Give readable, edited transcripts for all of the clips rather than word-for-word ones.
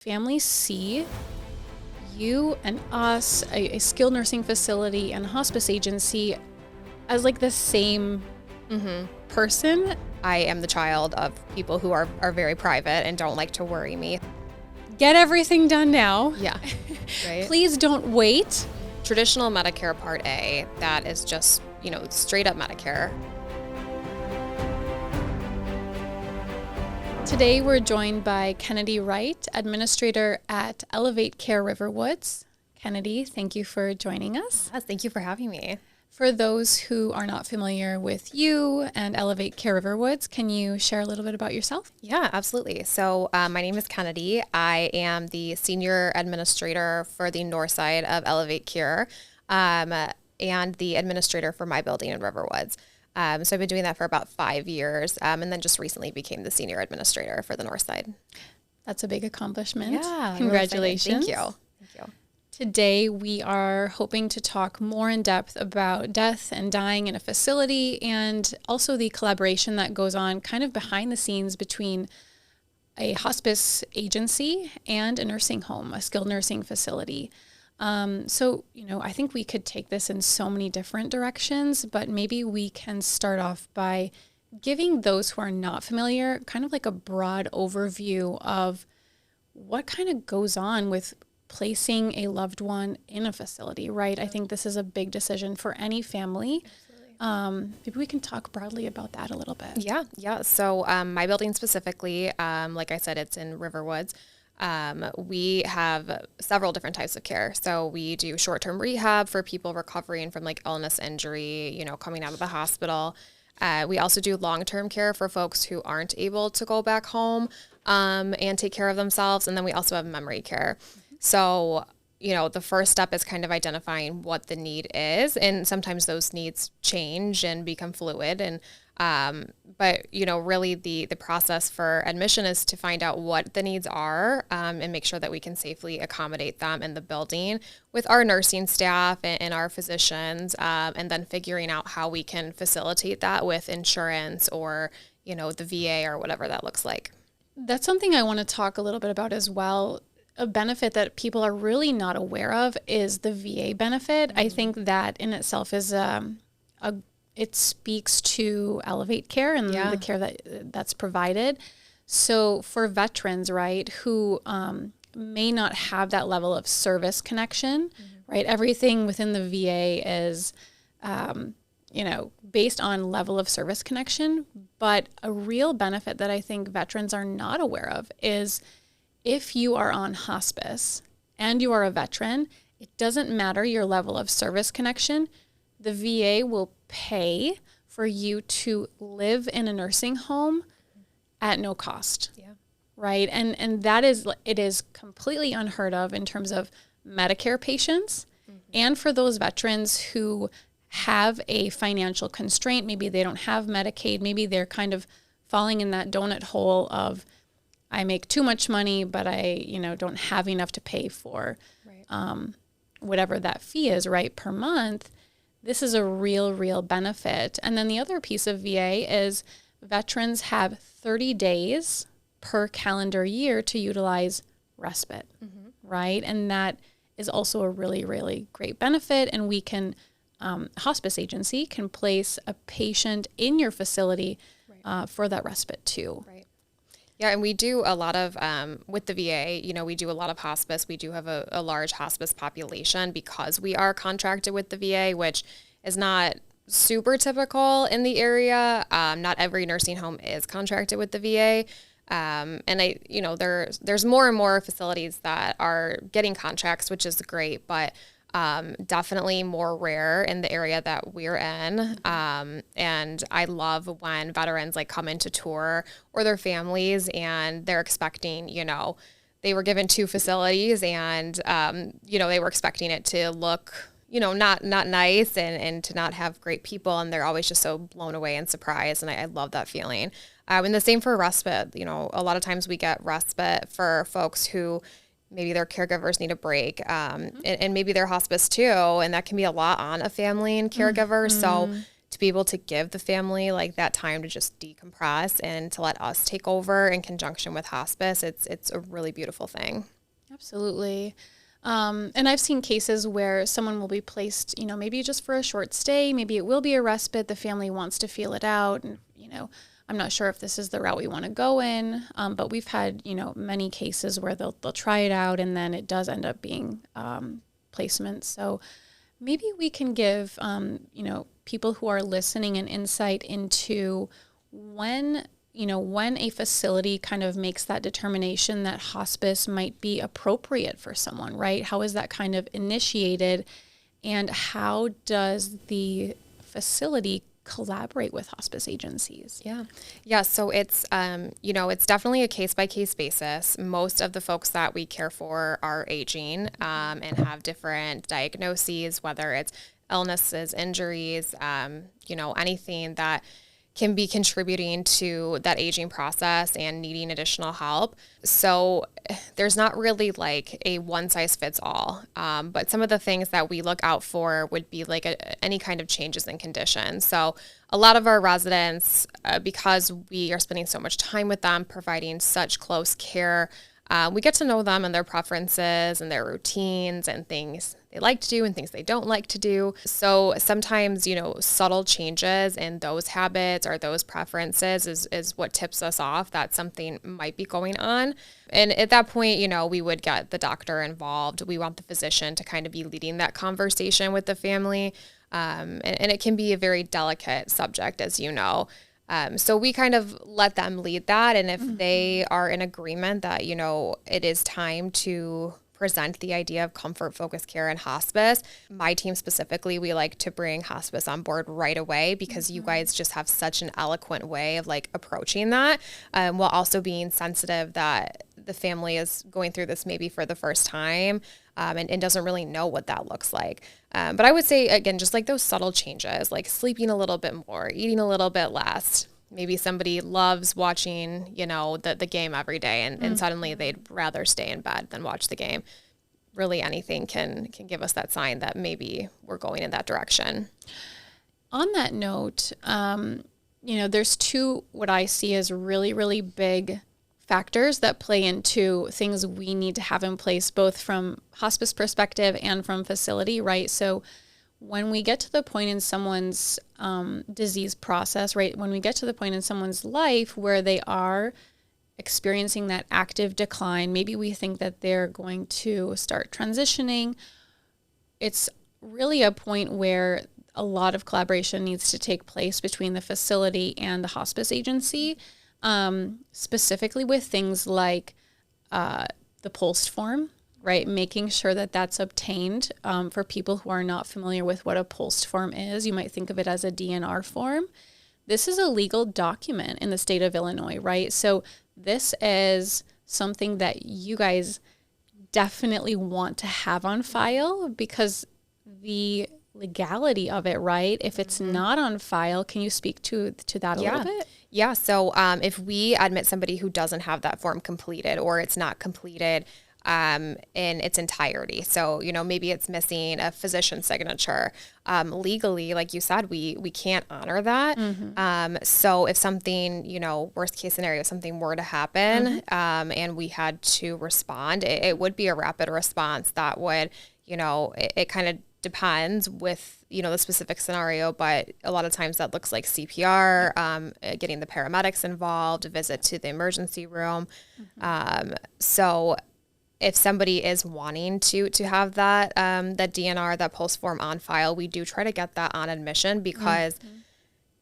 families see you and us, a skilled nursing facility and hospice agency, as like the same person. I am the child of people who are very private and don't like to worry me. Get everything done now. Yeah, right. Please don't wait. Traditional Medicare Part A, that is just, straight up Medicare. Today we're joined by Kennedy Wright, administrator at Elevate Care Riverwoods. Kennedy, thank you for joining us. Yes, thank you for having me. For those who are not familiar with you and Elevate Care Riverwoods, can you share a little bit about yourself? Yeah, absolutely. So my name is Kennedy. I am the senior administrator for the north side of Elevate Care and the administrator for my building in Riverwoods. So I've been doing that for about 5 years and then just recently became the senior administrator for the north side. That's a big accomplishment. Yeah. Congratulations. Really thank you. Today, we are hoping to talk more in depth about death and dying in a facility and also the collaboration that goes on kind of behind the scenes between a hospice agency and a nursing home, a skilled nursing facility. I think we could take this in so many different directions, but maybe we can start off by giving those who are not familiar kind of like a broad overview of what kind of goes on with placing a loved one in a facility, right? I think this is a big decision for any family. Maybe we can talk broadly about that a little bit. Yeah. So my building specifically, like I said, it's in Riverwoods. We have several different types of care. So we do short-term rehab for people recovering from like illness, injury, coming out of the hospital. We also do long-term care for folks who aren't able to go back home and take care of themselves. And then we also have memory care. So, the first step is kind of identifying what the need is. And sometimes those needs change and become fluid. And but really the process for admission is to find out what the needs are and make sure that we can safely accommodate them in the building with our nursing staff and our physicians, and then figuring out how we can facilitate that with insurance or, the VA or whatever that looks like. That's something I want to talk a little bit about as well. A benefit that people are really not aware of is the VA benefit. I think that in itself is it speaks to Elevate Care and the care that's provided. So for veterans, right, who may not have that level of service connection, right, everything within the VA is, based on level of service connection. But a real benefit that I think veterans are not aware of is if you are on hospice and you are a veteran, it doesn't matter your level of service connection. The VA will pay for you to live in a nursing home at no cost. Yeah. Right? And it is completely unheard of in terms of Medicare patients and for those veterans who have a financial constraint. Maybe they don't have Medicaid. Maybe they're kind of falling in that donut hole of I make too much money, but I, don't have enough to pay for whatever that fee is, right, per month. This is a real benefit. And then the other piece of VA is veterans have 30 days per calendar year to utilize respite, right? And that is also a really great benefit. And we can, hospice agency can place a patient in your facility for that respite too. Right. Yeah, and we do a lot of, with the VA, we do a lot of hospice. We do have a large hospice population because we are contracted with the VA, which is not super typical in the area. Not every nursing home is contracted with the VA. And there's more and more facilities that are getting contracts, which is great, but definitely more rare in the area that we're in. And I love when veterans come into tour or their families and they're expecting, they were given 2 facilities and, they were expecting it to look, not nice and to not have great people. And they're always just so blown away and surprised. And I love that feeling. And the same for respite. A lot of times we get respite for folks who maybe their caregivers need a break, and maybe their hospice too, and that can be a lot on a family and caregiver. So to be able to give the family like that time to just decompress and to let us take over in conjunction with hospice, it's a really beautiful thing. Absolutely. And I've seen cases where someone will be placed, maybe just for a short stay, maybe it will be a respite. The family wants to feel it out. And, I'm not sure if this is the route we want to go in. But we've had, many cases where they'll try it out and then it does end up being placement. So maybe we can give, people who are listening an insight into when a facility kind of makes that determination that hospice might be appropriate for someone, right? How is that kind of initiated, and how does the facility collaborate with hospice agencies? Yeah. So it's, it's definitely a case-by-case basis. Most of the folks that we care for are aging and have different diagnoses, whether it's illnesses, injuries, anything that can be contributing to that aging process and needing additional help. So there's not really like a one size fits all. But some of the things that we look out for would be like any kind of changes in condition. So a lot of our residents, because we are spending so much time with them, providing such close care, we get to know them and their preferences and their routines and things they like to do and things they don't like to do. So sometimes, subtle changes in those habits or those preferences is what tips us off that something might be going on. And at that point, we would get the doctor involved. We want the physician to kind of be leading that conversation with the family. And it can be a very delicate subject, as you know. So we kind of let them lead that. And if they are in agreement that, it is time to present the idea of comfort-focused care and hospice, my team specifically, we like to bring hospice on board right away because you guys just have such an eloquent way of like approaching that, while also being sensitive that the family is going through this maybe for the first time and doesn't really know what that looks like. But I would say, again, just like those subtle changes, like sleeping a little bit more, eating a little bit less. Maybe somebody loves watching, the game every day and suddenly they'd rather stay in bed than watch the game. Really anything can give us that sign that maybe we're going in that direction. On that note, there's two, what I see as really, really big factors that play into things we need to have in place, both from hospice perspective and from facility, right? So when we get to the point in someone's disease process, right, when we get to the point in someone's life where they are experiencing that active decline, maybe we think that they're going to start transitioning, it's really a point where a lot of collaboration needs to take place between the facility and the hospice agency, specifically with things like the POLST form, right? Making sure that that's obtained. For people who are not familiar with what a POLST form is, you might think of it as a DNR form. This is a legal document in the state of Illinois, right? So this is something that you guys definitely want to have on file because the legality of it, right? If it's not on file, can you speak to that a little bit? Yeah. So if we admit somebody who doesn't have that form completed or it's not completed in its entirety. So, maybe it's missing a physician's signature. Legally, like you said, we can't honor that. So if something, worst case scenario, something were to happen, and we had to respond, it would be a rapid response that would, it kind of depends with, the specific scenario, but a lot of times that looks like CPR, getting the paramedics involved, a visit to the emergency room. So if somebody is wanting to have that that DNR, that POLST form on file, we do try to get that on admission because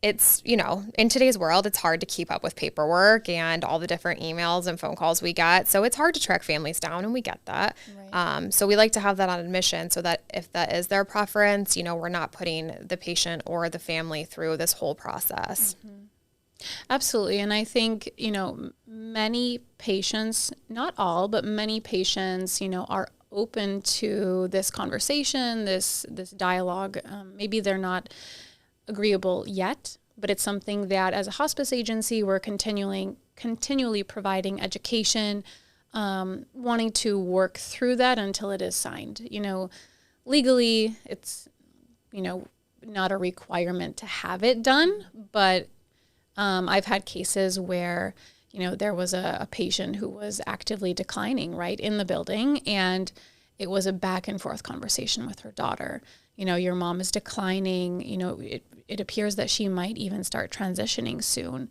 it's, in today's world, it's hard to keep up with paperwork and all the different emails and phone calls we get. So it's hard to track families down, and we get that. Right. So we like to have that on admission so that if that is their preference, we're not putting the patient or the family through this whole process. Absolutely. And I think, many patients, not all, but many patients, are open to this conversation, this dialogue. Maybe they're not agreeable yet, but it's something that as a hospice agency, we're continually providing education, wanting to work through that until it is signed. Legally, it's, not a requirement to have it done, but I've had cases where, there was a patient who was actively declining right in the building, and it was a back and forth conversation with her daughter. Your mom is declining, it appears that she might even start transitioning soon.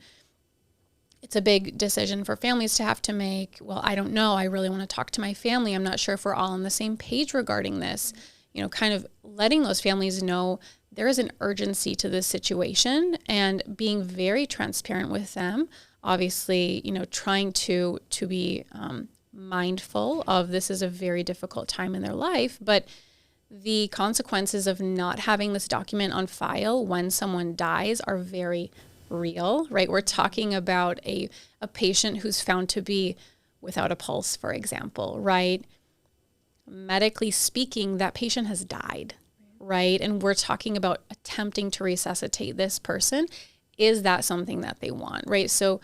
It's a big decision for families to have to make. Well, I don't know. I really want to talk to my family. I'm not sure if we're all on the same page regarding this. Kind of letting those families know there is an urgency to this situation, and being very transparent with them. Obviously, trying to be mindful of this is a very difficult time in their life, but the consequences of not having this document on file when someone dies are very real, right? We're talking about a patient who's found to be without a pulse, for example, right? Medically speaking, that patient has died, right? And we're talking about attempting to resuscitate this person. Is that something that they want, right? So,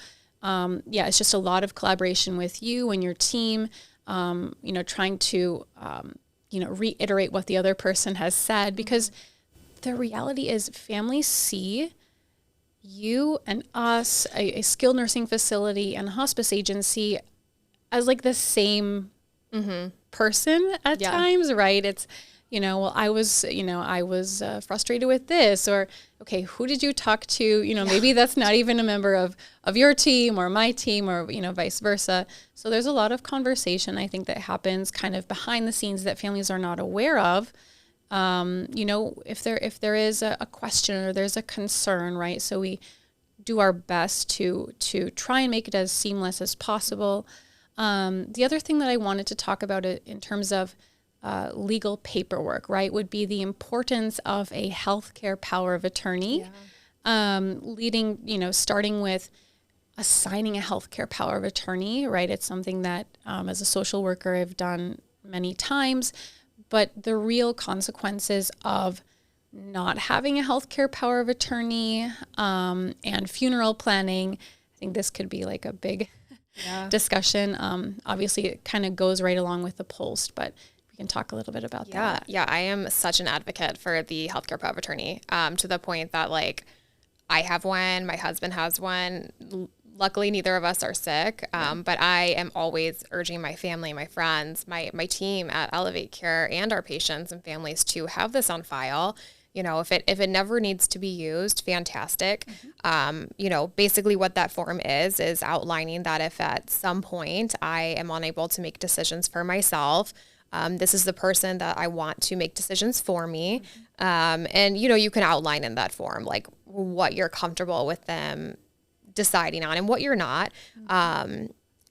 it's just a lot of collaboration with you and your team, trying to, reiterate what the other person has said, because the reality is families see you and us, a skilled nursing facility and hospice agency, as like the same person at times, right? It's, I was frustrated with this, or, okay, who did you talk to? Maybe that's not even a member of your team or my team, or, vice versa. So there's a lot of conversation, I think, that happens kind of behind the scenes that families are not aware of. If there is a question or there's a concern, right? So we do our best to try and make it as seamless as possible. The other thing that I wanted to talk about in terms of legal paperwork, right, would be the importance of a healthcare power of attorney, starting with assigning a healthcare power of attorney, right? It's something that as a social worker I've done many times, but the real consequences of not having a healthcare power of attorney and funeral planning, I think this could be like a big discussion. Obviously, it kind of goes right along with the post, but we can talk a little bit about that. Yeah, I am such an advocate for the healthcare power of attorney, to the point that like I have one, my husband has one. Luckily, neither of us are sick, but I am always urging my family, my friends, my team at Elevate Care, and our patients and families to have this on file. If it never needs to be used, fantastic. Basically what that form is outlining that if at some point I am unable to make decisions for myself, this is the person that I want to make decisions for me. And you can outline in that form, like what you're comfortable with them deciding on and what you're not.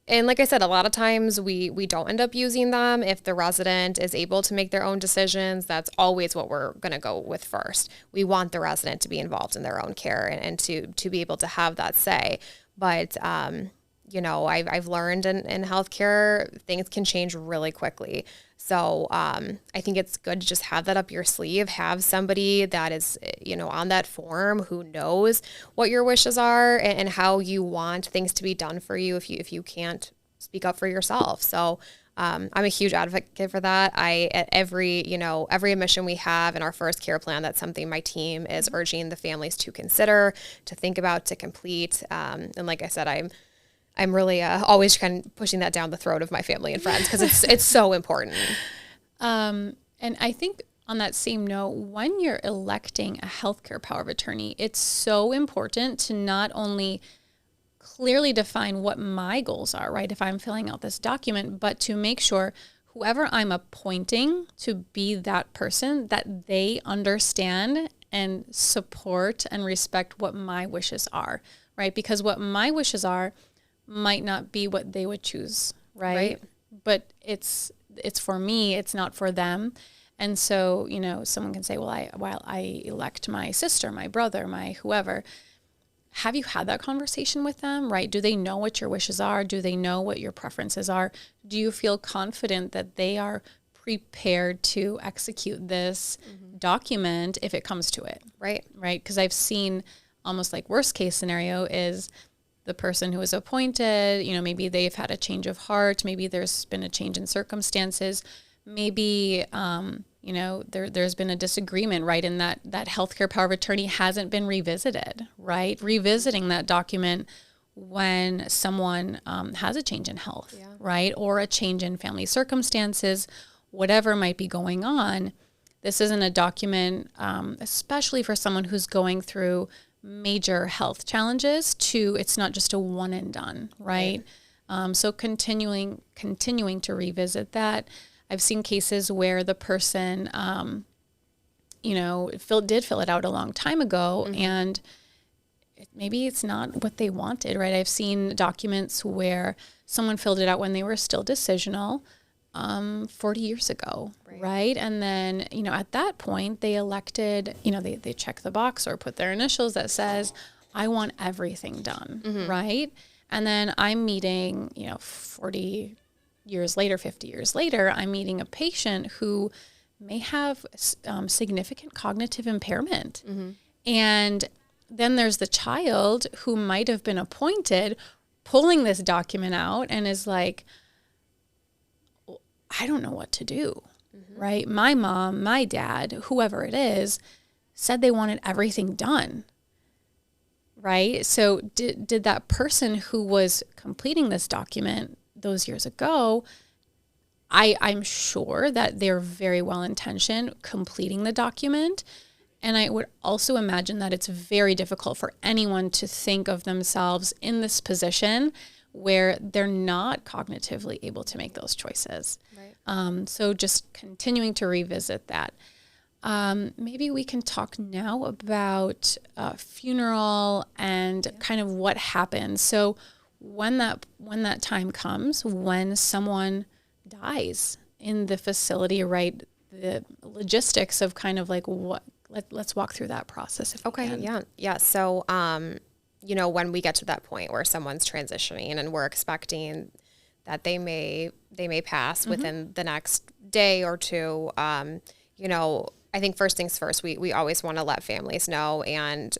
And like I said, a lot of times we don't end up using them. If the resident is able to make their own decisions, that's always what we're going to go with first. We want the resident to be involved in their own care and to be able to have that say. But, I've learned in healthcare, things can change really quickly. So I think it's good to just have that up your sleeve, have somebody that is, on that form who knows what your wishes are and how you want things to be done for you if you can't speak up for yourself. So I'm a huge advocate for that. At every admission we have in our first care plan, that's something my team is urging the families to consider, to think about, to complete. And like I said, I'm really always kind of pushing that down the throat of my family and friends because it's so important. And I think on that same note, when you're electing a healthcare power of attorney, it's so important to not only clearly define what my goals are, right, if I'm filling out this document, but to make sure whoever I'm appointing to be that person, that they understand and support and respect what my wishes are, right? Because what my wishes are might not be what they would choose, right? But it's for me, it's not for them. And so, someone can say, well, I elect my sister, my brother, my whoever. Have you had that conversation with them, right? Do they know what your wishes are? Do they know what your preferences are? Do you feel confident that they are prepared to execute this document if it comes to it? Right? Because I've seen almost like worst case scenario is the person who is appointed, maybe they've had a change of heart. Maybe there's been a change in circumstances. Maybe there's been a disagreement, right? And that healthcare power of attorney hasn't been revisited, right? Revisiting that document when someone has a change in health, right? Or a change in family circumstances, whatever might be going on. This isn't a document, especially for someone who's going through major health challenges, it's not just a one and done, right? So continuing to revisit that. I've seen cases where the person, did fill it out a long time ago, and maybe it's not what they wanted, right? I've seen documents where someone filled it out when they were still decisional, 40 years ago, right? And then, at that point, they elected, they check the box or put their initials that says, I want everything done, right? And then I'm meeting, 40 years later, 50 years later, I'm meeting a patient who may have significant cognitive impairment. And then there's the child who might have been appointed pulling this document out and is like, I don't know what to do, right? My mom, my dad, whoever it is, said they wanted everything done, right? So did that person who was completing this document those years ago, I'm sure that they're very well-intentioned completing the document. And I would also imagine that it's very difficult for anyone to think of themselves in this position where they're not cognitively able to make those choices. Right. So just continuing to revisit that. Maybe we can talk now about funeral and kind of what happens. So when that time comes, when someone dies in the facility, right, the logistics of kind of like let's walk through that process. If we can. Yeah. So, when we get to that point where someone's transitioning and we're expecting that they may pass within the next day or two, I think first things first, we always want to let families know. And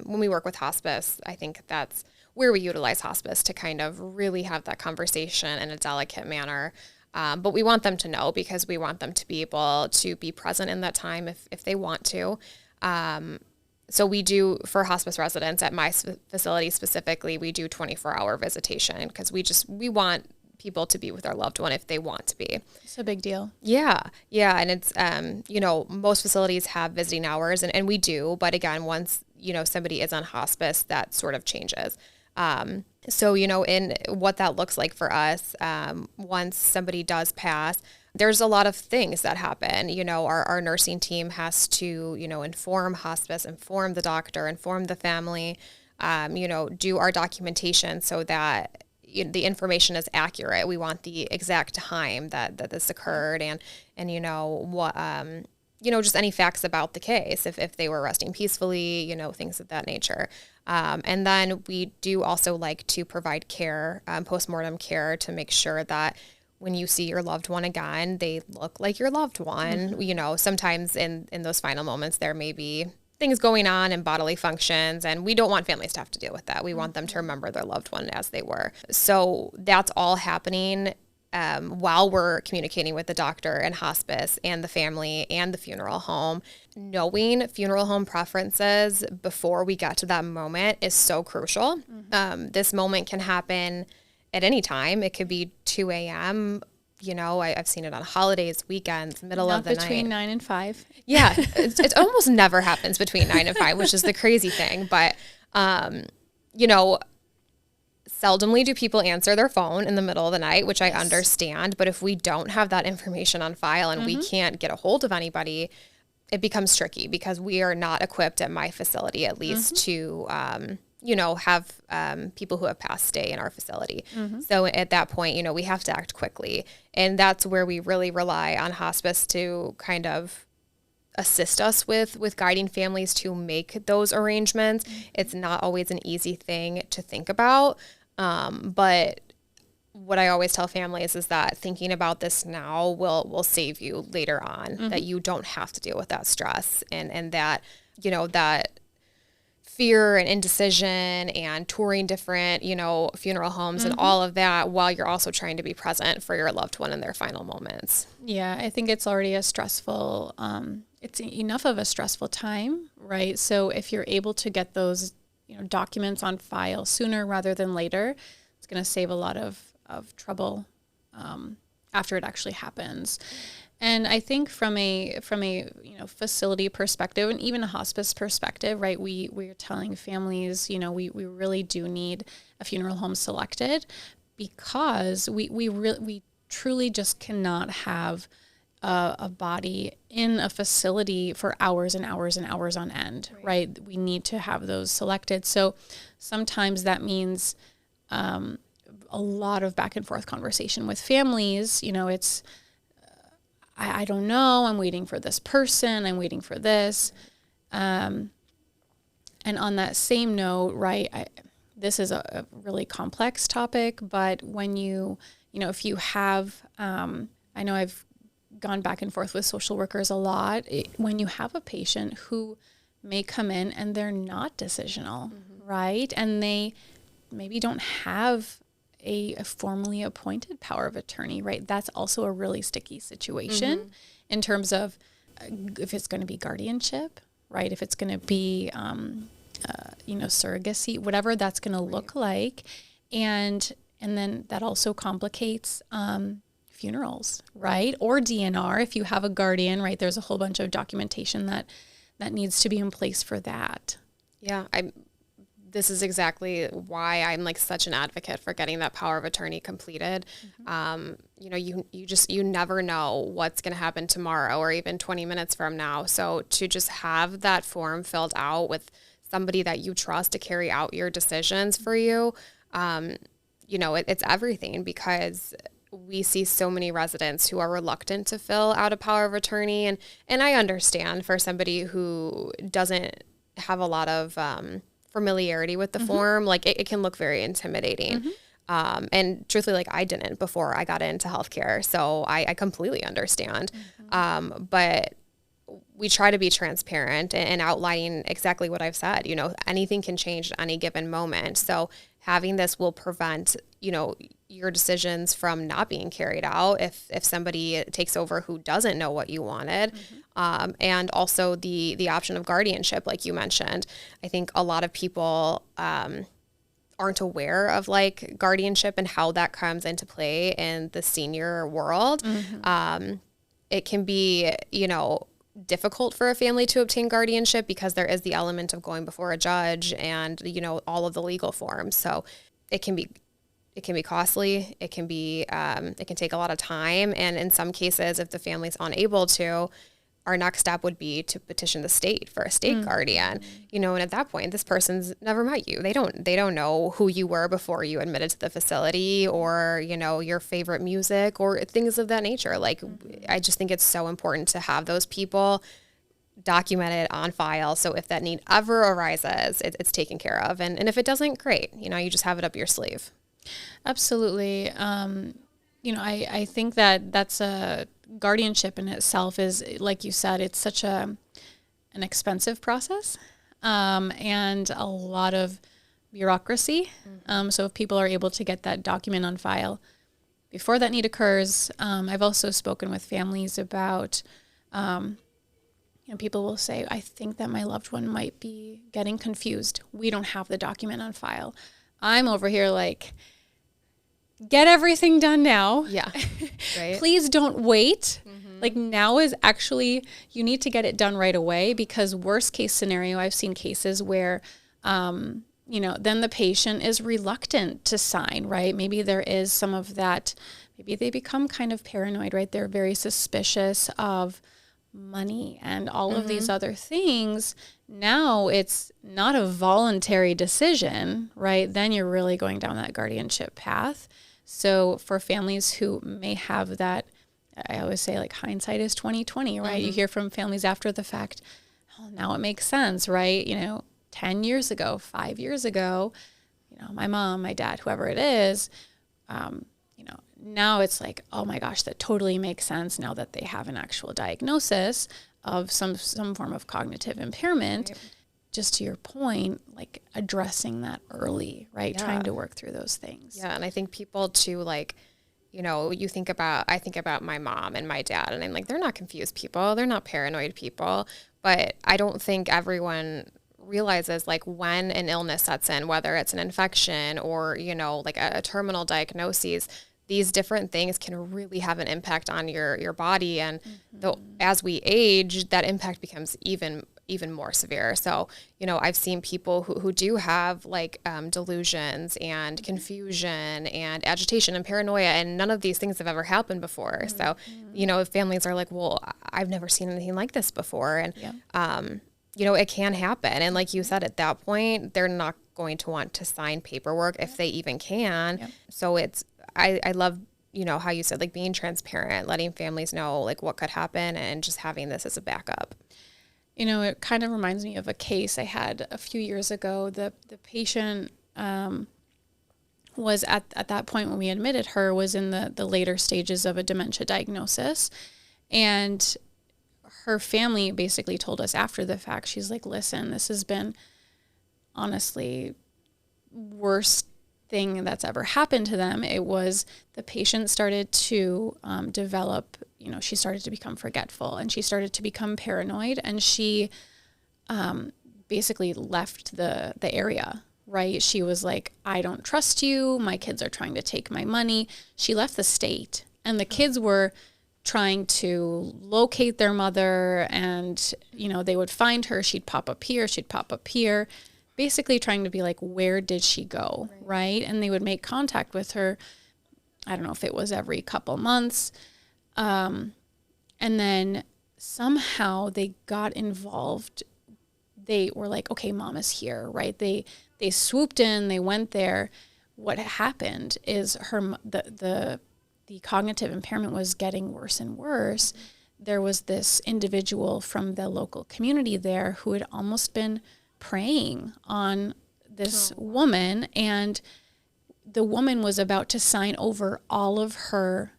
when we work with hospice, I think that's where we utilize hospice to kind of really have that conversation in a delicate manner. But we want them to know because we want them to be able to be present in that time if they want to. So we do, for hospice residents at my facility specifically, we do 24-hour visitation because we want people to be with their loved one if they want to be. It's a big deal. Yeah. And it's, most facilities have visiting hours and we do, but again, once, somebody is on hospice, that sort of changes. So, in what that looks like for us, once somebody does pass, there's a lot of things that happen. Our nursing team has to, inform hospice, inform the doctor, inform the family, do our documentation so that the information is accurate. We want the exact time that this occurred and what, just any facts about the case, if they were resting peacefully, things of that nature. And then we do also like to provide care, postmortem care, to make sure that when you see your loved one again, they look like your loved one. Sometimes in those final moments, there may be things going on in bodily functions, and we don't want families to have to deal with that. We want them to remember their loved one as they were. So that's all happening while we're communicating with the doctor and hospice and the family and the funeral home. Knowing funeral home preferences before we get to that moment is so crucial. This moment can happen at any time. It could be 2 a.m., I've seen it on holidays, weekends, middle of the night. Not between 9 and 5. Yeah, it almost never happens between 9 and 5, which is the crazy thing. But, seldomly do people answer their phone in the middle of the night, which I understand. But if we don't have that information on file and we can't get a hold of anybody, it becomes tricky because we are not equipped at my facility, at least, to have people who have passed stay in our facility. So at that point, we have to act quickly. And that's where we really rely on hospice to kind of assist us with guiding families to make those arrangements. It's not always an easy thing to think about. But what I always tell families is that thinking about this now will save you later on, that you don't have to deal with that stress and that, that fear and indecision and touring different, funeral homes and all of that, while you're also trying to be present for your loved one in their final moments. Yeah, I think it's already a stressful, it's enough of a stressful time, right? So if you're able to get those, documents on file sooner rather than later, it's going to save a lot of trouble after it actually happens. And I think from a facility perspective and even a hospice perspective, right, we're telling families, we really do need a funeral home selected, because we truly just cannot have a body in a facility for hours and hours and hours on end, right? We need to have those selected. So sometimes that means a lot of back and forth conversation with families. It's, I don't know, I'm waiting for this person, I'm waiting for this. And on that same note, right, this is a really complex topic, but when if you have, I know I've gone back and forth with social workers a lot, when you have a patient who may come in and they're not decisional, right? And they maybe don't have a formally appointed power of attorney, right? That's also a really sticky situation in terms of if it's going to be guardianship, right? If it's going to be, surrogacy, whatever that's going to look like. And then that also complicates funerals, right? Or DNR, if you have a guardian, right? There's a whole bunch of documentation that needs to be in place for that. Yeah, this is exactly why I'm like such an advocate for getting that power of attorney completed. You never know what's going to happen tomorrow or even 20 minutes from now. So to just have that form filled out with somebody that you trust to carry out your decisions for you, it's everything, because we see so many residents who are reluctant to fill out a power of attorney. And I understand for somebody who doesn't have a lot of familiarity with the form, like it can look very intimidating. And truthfully, like I didn't before I got into healthcare. So I completely understand. But we try to be transparent and outlining exactly what I've said. Anything can change at any given moment. So having this will prevent, your decisions from not being carried out if somebody takes over who doesn't know what you wanted. And also the option of guardianship, like you mentioned. I think a lot of people aren't aware of like guardianship and how that comes into play in the senior world. It can be, difficult for a family to obtain guardianship because there is the element of going before a judge and, all of the legal forms. So it can be costly. It can take a lot of time. And in some cases, if the family's unable to, our next step would be to petition the state for a state guardian, and at that point, this person's never met you. They don't know who you were before you admitted to the facility or, your favorite music or things of that nature. Like, I just think it's so important to have those people documented on file. So if that need ever arises, it's taken care of. And if it doesn't, great. You just have it up your sleeve. Absolutely. I think that's a guardianship in itself is, like you said, it's such an expensive process and a lot of bureaucracy. So if people are able to get that document on file before that need occurs, I've also spoken with families about, people will say, I think that my loved one might be getting confused. We don't have the document on file. I'm over here like, get everything done now. Yeah. Right. Please don't wait. Like now is actually, you need to get it done right away, because worst case scenario, I've seen cases where, then the patient is reluctant to sign, right? Maybe there is some of that, maybe they become kind of paranoid, right? They're very suspicious of money and all of these other things. Now it's not a voluntary decision, right? Then you're really going down that guardianship path. So for families who may have that, I always say like hindsight is 20/20, right? You hear from families after the fact, oh, now it makes sense, right? 10 years ago, 5 years ago, my mom, my dad, whoever it is, now it's like, oh my gosh, that totally makes sense now that they have an actual diagnosis of some form of cognitive impairment. just to your point, like addressing that early, right? Yeah. Trying to work through those things. Yeah. And I think people too, like, you know, I think about my mom and my dad, and I'm like, they're not confused people. They're not paranoid people. But I don't think everyone realizes, like, when an illness sets in, whether it's an infection or, you know, like a terminal diagnosis, these different things can really have an impact on your body. And as we age, that impact becomes even more severe. So, you know, I've seen people who do have like delusions and confusion and agitation and paranoia, and none of these things have ever happened before. So, you know, if families are like, well, I've never seen anything like this before. And, you know, it can happen. And like you said, at that point, they're not going to want to sign paperwork if they even can. So I love, you know, how you said, like, being transparent, letting families know like what could happen, and just having this as a backup. You know, it kind of reminds me of a case I had a few years ago. The patient was at that point when we admitted her was in the later stages of a dementia diagnosis. And her family basically told us after the fact, she's like, listen, this has been honestly worst thing that's ever happened to them. It was the patient started to develop, you know, she started to become forgetful, and she started to become paranoid, and she basically left the area, right? She was like, I don't trust you. My kids are trying to take my money. She left the state, and the kids were trying to locate their mother, and, you know, they would find her. She'd pop up here. She'd pop up here. Basically trying to be like, where did she go, right? And they would make contact with her. I don't know if it was every couple months. And then somehow they got involved. They were like, okay, mom is here, right? They swooped in, they went there. What happened is the cognitive impairment was getting worse and worse. There was this individual from the local community there who had almost been preying on this woman, and the woman was about to sign over all of her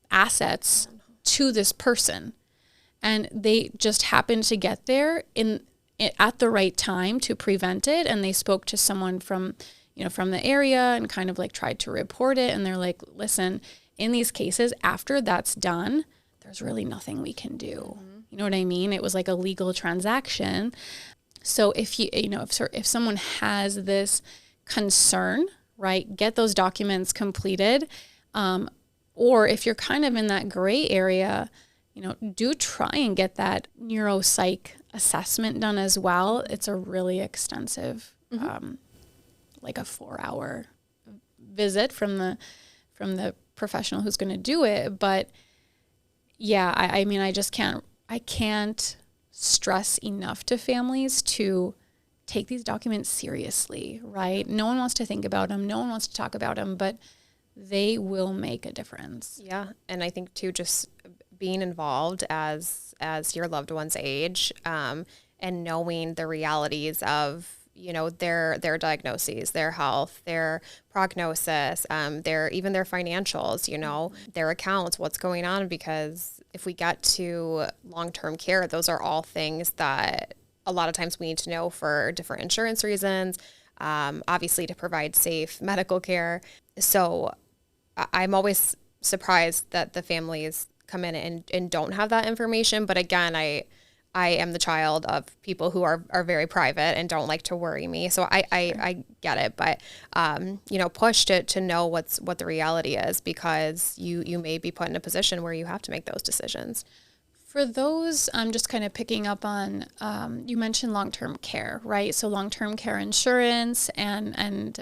assets to this person, and they just happened to get there at the right time to prevent it. And they spoke to someone from the area and kind of like tried to report it, and they're like, listen, in these cases, after that's done, there's really nothing we can do. You know what I mean? It was like a legal transaction. So if someone has this concern, right, get those documents completed. Or if you're kind of in that gray area, you know, do try and get that neuropsych assessment done as well. It's a really extensive, like a 4-hour visit from the professional who's going to do it. But yeah, I mean, I can't stress enough to families to take these documents seriously, right? No one wants to think about them. No one wants to talk about them, but they will make a difference. Yeah. And I think too, just being involved as your loved one's age, and knowing the realities of, you know, their diagnoses, their health, their prognosis, their financials, you know, their accounts, what's going on. Because if we get to long-term care, those are all things that a lot of times we need to know for different insurance reasons, obviously to provide safe medical care. So I'm always surprised that the families come in and don't have that information. But again, I am the child of people who are very private and don't like to worry me. So I get it, but, you know, push to know what the reality is, because you may be put in a position where you have to make those decisions. For those, I'm just kind of picking up on, you mentioned long-term care, right? So long-term care insurance and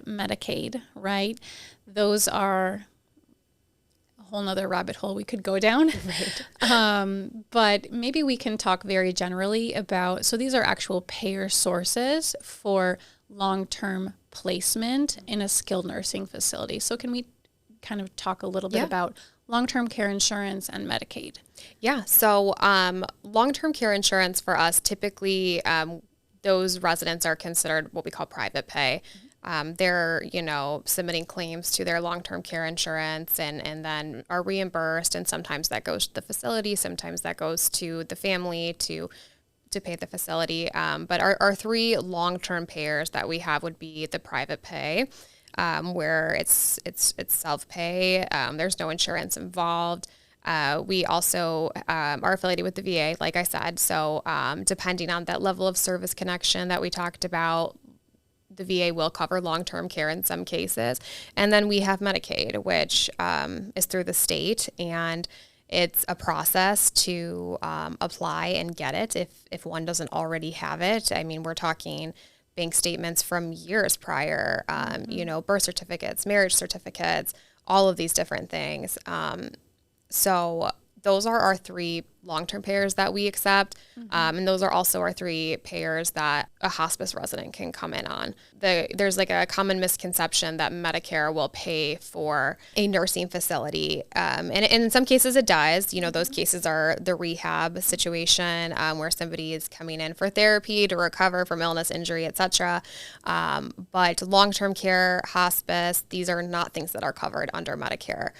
Medicaid, right? Those are a whole nother rabbit hole we could go down. Right. But maybe we can talk very generally about, so these are actual payer sources for long-term placement in a skilled nursing facility. So can we kind of talk a little bit about long-term care insurance and Medicaid? Yeah. So long-term care insurance for us, typically those residents are considered what we call private pay. They're, you know, submitting claims to their long-term care insurance and then are reimbursed. And sometimes that goes to the facility. Sometimes that goes to the family to pay the facility. But our three long-term payers that we have would be the private pay, where it's self-pay. There's no insurance involved. We also are affiliated with the VA, like I said. So depending on that level of service connection that we talked about, the VA will cover long-term care in some cases. And then we have Medicaid, which is through the state, and it's a process to apply and get it if one doesn't already have it. I mean, we're talking bank statements from years prior, birth certificates, marriage certificates, all of these different things. So those are our three long-term payers that we accept. And those are also our three payers that a hospice resident can come in on. There's like a common misconception that Medicare will pay for a nursing facility. And in some cases it does. Those cases are the rehab situation, where somebody is coming in for therapy to recover from illness, injury, etc. But long-term care, hospice, these are not things that are covered under Medicare.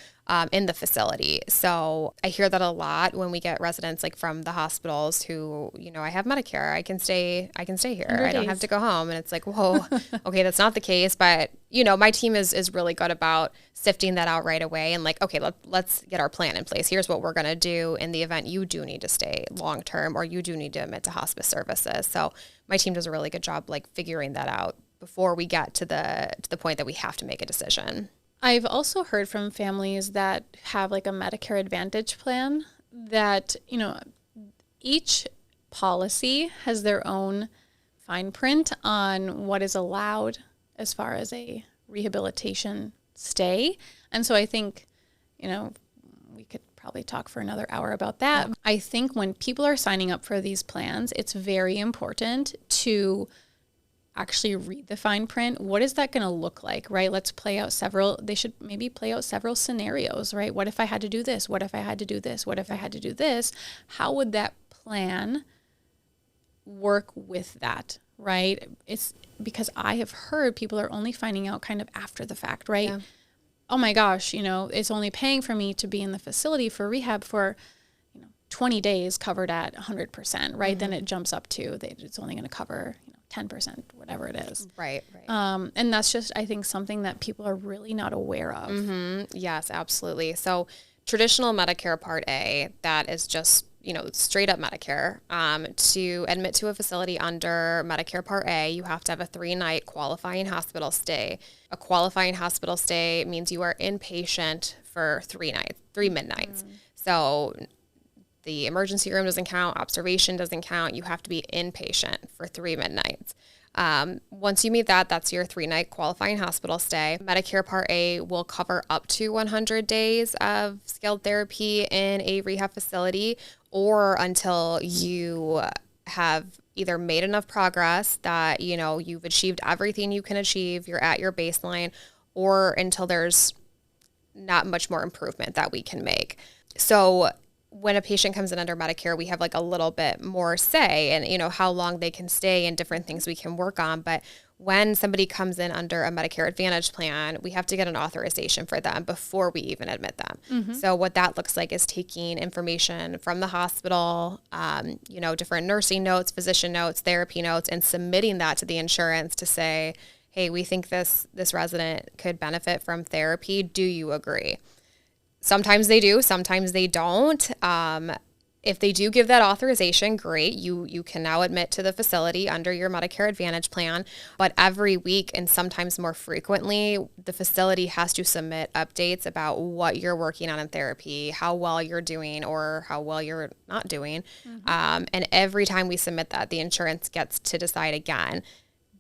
In the facility. So I hear that a lot when we get residents like from the hospitals who, I have Medicare, I can stay here. I don't have to go home. And it's like, whoa, okay, that's not the case. But, my team is really good about sifting that out right away and like, okay, let's get our plan in place. Here's what we're going to do in the event you do need to stay long-term or you do need to admit to hospice services. So my team does a really good job like figuring that out before we get to the point that we have to make a decision. I've also heard from families that have like a Medicare Advantage plan that, each policy has their own fine print on what is allowed as far as a rehabilitation stay. And so I think, we could probably talk for another hour about that. I think when people are signing up for these plans, it's very important to actually read the fine print. What is that going to look like, right? They should maybe play out several scenarios, right? What if I had to do this? What if I had to do this? What if I had to do this? How would that plan work with that, right? It's because I have heard people are only finding out kind of after the fact, right? Yeah. Oh my gosh, it's only paying for me to be in the facility for rehab for 20 days covered at 100%, right? Then it jumps up to it's only going to cover 10%, whatever it is. Right. And that's just, I think, something that people are really not aware of. Mm-hmm. Yes, absolutely. So traditional Medicare Part A, that is just, straight up Medicare. To admit to a facility under Medicare Part A, you have to have a 3-night qualifying hospital stay. A qualifying hospital stay means you are inpatient for 3 midnights. So the emergency room doesn't count, observation doesn't count. You have to be inpatient for 3 midnights. Once you meet that's your 3-night qualifying hospital stay. Medicare Part A will cover up to 100 days of skilled therapy in a rehab facility, or until you have either made enough progress that, you've achieved everything you can achieve, you're at your baseline, or until there's not much more improvement that we can make. So when a patient comes in under Medicare, we have like a little bit more say in, how long they can stay and different things we can work on. But when somebody comes in under a Medicare Advantage plan, we have to get an authorization for them before we even admit them. Mm-hmm. So what that looks like is taking information from the hospital, different nursing notes, physician notes, therapy notes, and submitting that to the insurance to say, hey, we think this resident could benefit from therapy. Do you agree? Sometimes they do, sometimes they don't. If they do give that authorization, great. You can now admit to the facility under your Medicare Advantage plan. But every week, and sometimes more frequently, the facility has to submit updates about what you're working on in therapy, how well you're doing or how well you're not doing. Mm-hmm. And every time we submit that, the insurance gets to decide again,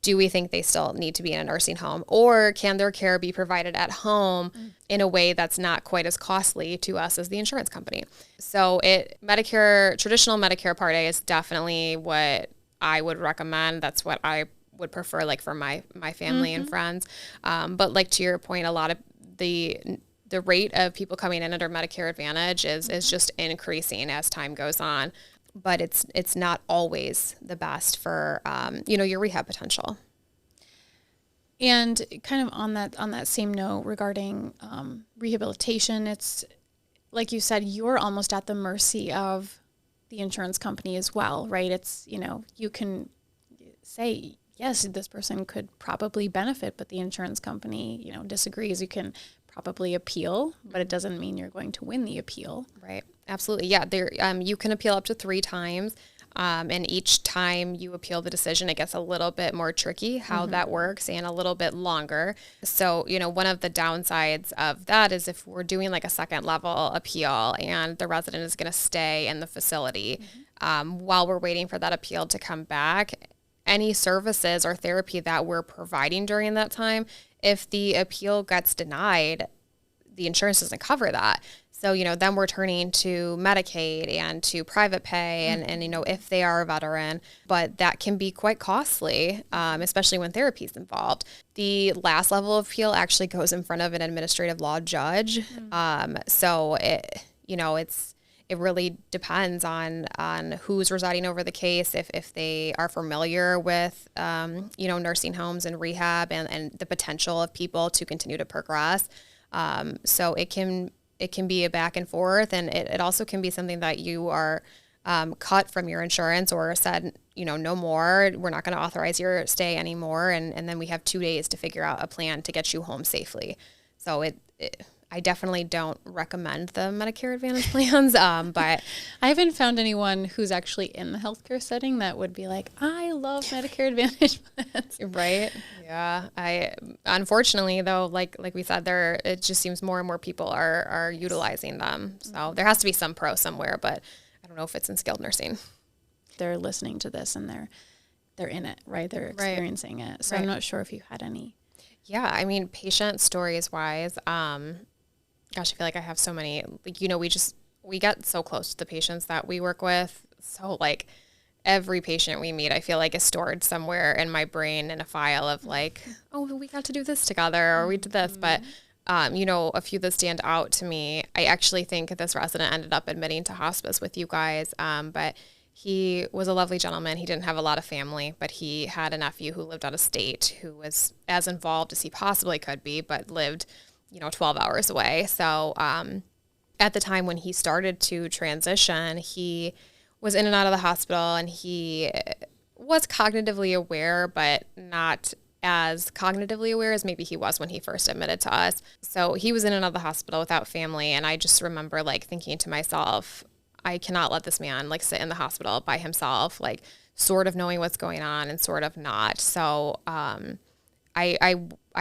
do we think they still need to be in a nursing home, or can their care be provided at home in a way that's not quite as costly to us as the insurance company? So traditional Medicare Part A is definitely what I would recommend. That's what I would prefer, like for my family and friends. But like to your point, a lot of the rate of people coming in under Medicare Advantage is just increasing as time goes on. But it's not always the best for your rehab potential. And kind of on that same note regarding rehabilitation, it's like you said, you're almost at the mercy of the insurance company as well, right? It's, you can say, yes, this person could probably benefit, but the insurance company, disagrees. You can probably appeal, but it doesn't mean you're going to win the appeal. Right. Absolutely. Yeah. There, you can appeal up to 3 times. And each time you appeal the decision, it gets a little bit more tricky how that works and a little bit longer. So, one of the downsides of that is if we're doing like a second level appeal and the resident is going to stay in the facility while we're waiting for that appeal to come back, any services or therapy that we're providing during that time, if the appeal gets denied, the insurance doesn't cover that. So, then we're turning to Medicaid and to private pay and if they are a veteran, but that can be quite costly, especially when therapy is involved. The last level of appeal actually goes in front of an administrative law judge. So it really depends on who's residing over the case, if they are familiar with, nursing homes and rehab and the potential of people to continue to progress. So it can be a back and forth, and it also can be something that you are cut from your insurance or said, no more, we're not going to authorize your stay anymore. And then we have 2 days to figure out a plan to get you home safely. So I definitely don't recommend the Medicare Advantage plans, but I haven't found anyone who's actually in the healthcare setting that would be like, I love Medicare Advantage plans. Right. Yeah. Unfortunately though, like we said, it just seems more and more people are utilizing them. So there has to be some pro somewhere, but I don't know if it's in skilled nursing. They're listening to this and they're in it, right? They're experiencing it. So I'm not sure if you had any. Yeah. I mean, patient stories wise, gosh, I feel like I have so many, we get so close to the patients that we work with. So like every patient we meet, I feel like is stored somewhere in my brain in a file of like, oh, we got to do this together or we did this. But, a few that stand out to me, I actually think this resident ended up admitting to hospice with you guys. But he was a lovely gentleman. He didn't have a lot of family, but he had a nephew who lived out of state who was as involved as he possibly could be, but lived 12 hours away. So at the time when he started to transition, he was in and out of the hospital and he was cognitively aware, but not as cognitively aware as maybe he was when he first admitted to us. So he was in and out of the hospital without family. And I just remember thinking to myself, I cannot let this man sit in the hospital by himself, sort of knowing what's going on and sort of not. So I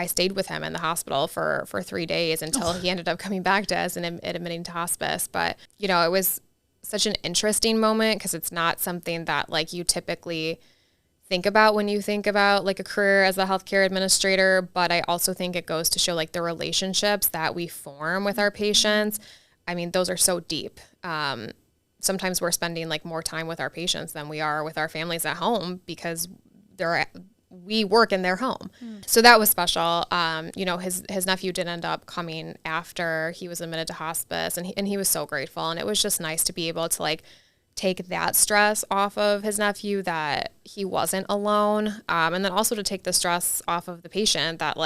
stayed with him in the hospital for 3 days until he ended up coming back to us and admitting to hospice. But, it was such an interesting moment because it's not something that you typically think about when you think about a career as a healthcare administrator. But I also think it goes to show the relationships that we form with our patients. I mean, those are so deep. Sometimes we're spending more time with our patients than we are with our families at home because we work in their home. So that was special. His nephew did end up coming after he was admitted to hospice and he was so grateful. And it was just nice to be able to take that stress off of his nephew that he wasn't alone. And then also to take the stress off of the patient that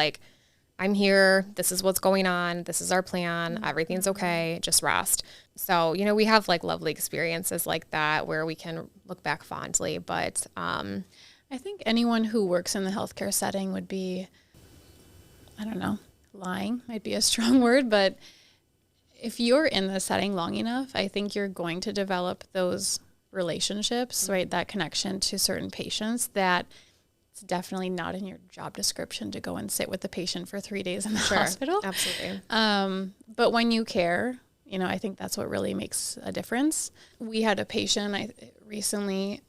I'm here, this is what's going on, this is our plan, everything's okay, just rest. So, we have lovely experiences like that where we can look back fondly, but I think anyone who works in the healthcare setting would be, I don't know, lying might be a strong word, but if you're in the setting long enough, I think you're going to develop those relationships, right? That connection to certain patients that it's definitely not in your job description to go and sit with the patient for 3 days in the hospital. Absolutely. But when you care, I think that's what really makes a difference. We had a patient recently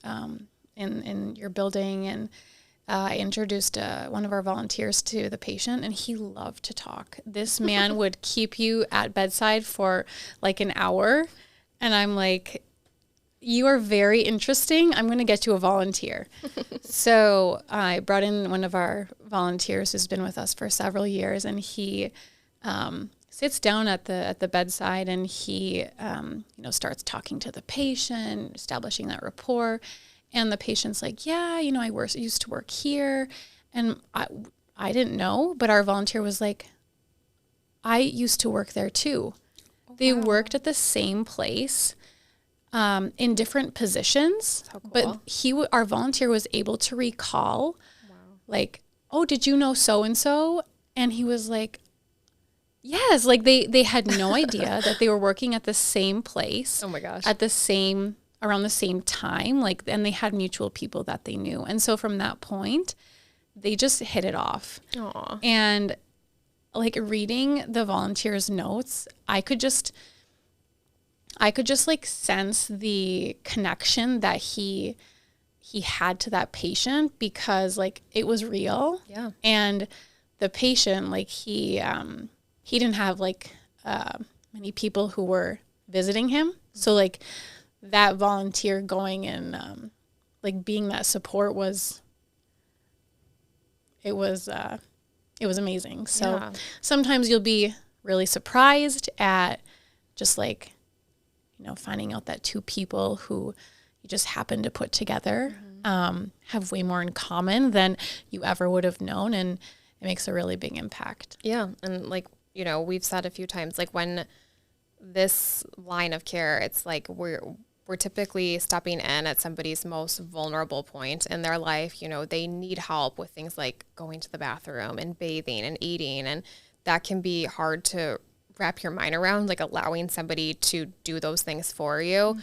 in your building, and I introduced one of our volunteers to the patient, and he loved to talk. This man would keep you at bedside for an hour, and I'm like, you are very interesting. I'm going to get you a volunteer. So I brought in one of our volunteers who's been with us for several years, and he sits down at the bedside, and he starts talking to the patient, establishing that rapport. And the patient's like, yeah, I used to work here. And I didn't know, but our volunteer was like, I used to work there too. They worked at the same place. in different positions. So cool. But our volunteer was able to recall, like, oh, did you know so-and-so? And he was like, yes, like they had no idea that they were working at the same place. Oh my gosh. Around the same time, like, and they had mutual people that they knew. And so from that point, they just hit it off. Aww. And like reading the volunteer's notes, I could just like sense the connection that he had to that patient, because like it was real. Yeah. And the patient, like he didn't have like many people who were visiting him. So like that volunteer going and like being that support was amazing. So sometimes you'll be really surprised at just like, finding out that two people who you just happen to put together have way more in common than you ever would have known. And it makes a really big impact. Yeah. And like, we've said a few times, like when this line of care, it's like we're typically stepping in at somebody's most vulnerable point in their life. They need help with things like going to the bathroom and bathing and eating. And that can be hard to wrap your mind around, like allowing somebody to do those things for you.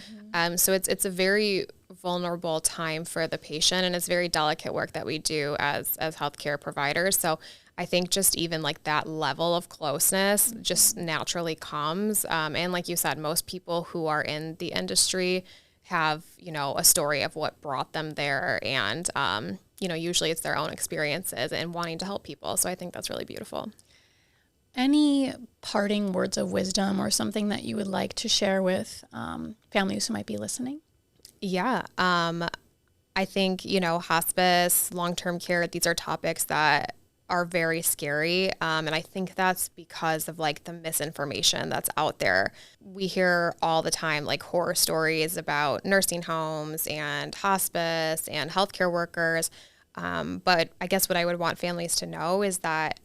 So it's a very vulnerable time for the patient, and it's very delicate work that we do as healthcare providers. So I think just even like that level of closeness just naturally comes. And like you said, most people who are in the industry have, a story of what brought them there. And, usually it's their own experiences and wanting to help people. So I think that's really beautiful. Any parting words of wisdom or something that you would like to share with families who might be listening? Yeah. I think, hospice, long-term care, these are topics that are very scary. And I think that's because of like the misinformation that's out there. We hear all the time, like horror stories about nursing homes and hospice and healthcare workers. But I guess what I would want families to know is that,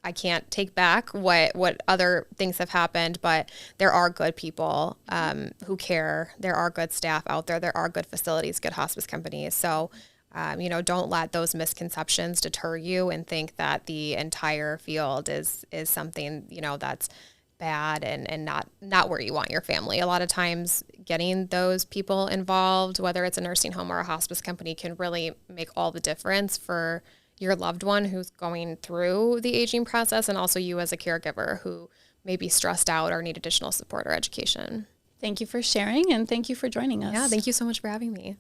I can't take back what other things have happened, but there are good people who care. There are good staff out there. There are good facilities, good hospice companies. So, don't let those misconceptions deter you and think that the entire field is something, that's bad and not where you want your family. A lot of times getting those people involved, whether it's a nursing home or a hospice company, can really make all the difference for your loved one who's going through the aging process, and also you as a caregiver who may be stressed out or need additional support or education. Thank you for sharing, and thank you for joining us. Yeah, thank you so much for having me.